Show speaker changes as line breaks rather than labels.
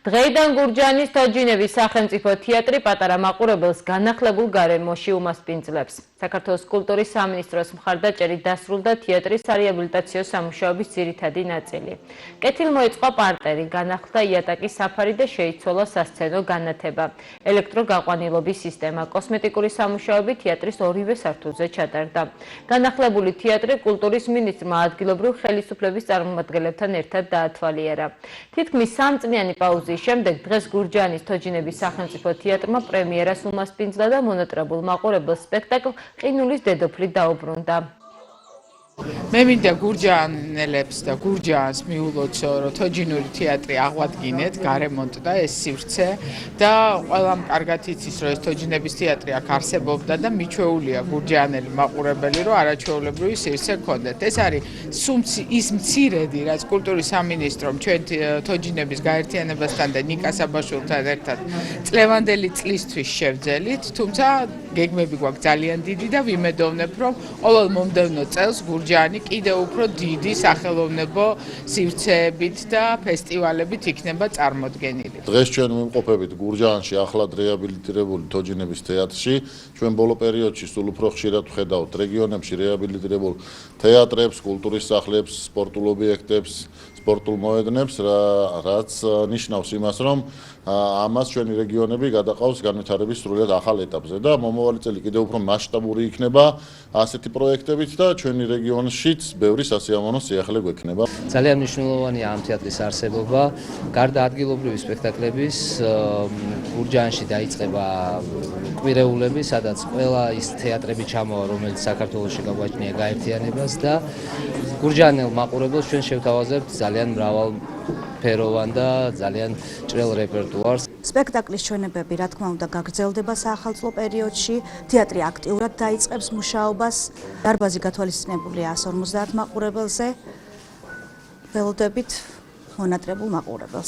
დღეიდან გურჯაანის თოჯინების სახელმწიფო თეატრი პატარა მაყურებელს განახლებულ გარემოში უმასპინძლებს. საქართველოს კულტურის სამინისტროს მხარდაჭერით დასრულდა თეატრის სარეაბილიტაციო სამუშაოების ძირითადი ნაწილი. კეთილმოეწყო პარტერი, განახლდა იატაკის საფარი და შეიცვალა სასცენო განათება. ელექტროგაყვანილობის სისტემა, კოსმეტიკური სამუშაოები თეატრის ორივე სართულზე ჩატარდა. განახლებული თეატრი კულტურის მინისტრმა ადგილობრივ ხელისუფლების წარმომადგენლებთან ერთად დაათვალიერა. თითქმის სამწლიანი პაუზის შემდეგ დღეს გურჯაანის თოჯინების სახელმწიფო თეატრმა პრემიერას უმასპინძლა და მონატრებულ მაყურებელს სპექტაკლ ყინულის დედოფლი დაუბრუნდა.
მე მინდა გურჯაანელებს და გურჯაანს მიულოცო, რომ თოჯინური თეატრი აღვადგინეთ, გარემონტდა ეს სივრცე და ყველამ კარგად იცის, რომ ეს თოჯინების თეატრი აქ არსებობდა და მიჩვეულია გურჯაანელი მაყურებელი, რომ არაჩვეულებრივი სივრცე ჰქონდეთ. ეს არის ის მცირედი, რაც კულტურის სამინისტრომ ჩვენ თოჯინების გაერთიანებასთან და ნიკა საბაშვილთან ერთად წლევანდელი წლისთვის შევძელით, თუმცა გეგმები გვაქვს ძალიან დიდი და ვიმედოვნებ, რომ ყოველ მომდევნო წელს გურჯაანი კიდევ უფრო დიდი სახელოვნებო სივრცეებით და ფესტივალებით იქნება წარმოდგენილი.
დღეს ჩვენ ვიმყოფებით გურჯაანში ახლად რეაბილიტირებული თოჯინების თეატრში. ჩვენ ბოლო პერიოდში სულ უფრო ხშირად ვხედავთ რეგიონებში რეაბილიტირებულ თეატრებს, კულტურის სახლებს, სპორტულ ობიექტებს, სპორტულ მოედნებს, რაც ნიშნავს იმას, რომ ამას ჩვენი რეგიონები გადაყავს განვითარების სრულიად ახალ ეტაპზე და მომავალი წელი კიდევ უფრო მასშტაბური იქნება ასეთი პროექტებით და ჩვენი რეგიონშიც ბევრი სასიამოვნო სიახლე გვექნება.
ძალიან მნიშვნელოვანია ამ თეატრის არსებობა. გარდა ადგილობრივი სპექტაკლების, გურჯაანში დაიწყება კვირეულები, სადაც ყველა ის თეატრები ჩამოვა, რომელიც საქართველოში გაგვაჩნია გაერთიანებას და გურჯაანელ მაყურებელს ჩვენ შევთავაზებთ ძალიან მრავალფეროვან და ძალიან ჭრელ რეპერტუარს.
სპექტაკლის ჩვენებები, რა თქმა უნდა, გაგრძელდება საახალწლო პერიოდში. თეატრი აქტიურად დაიწყებს მუშაობას. დარბაზი გათვალისწინებულია 150 მაყურებელზე. ველოდებით მონატრებულ მაყურებელს.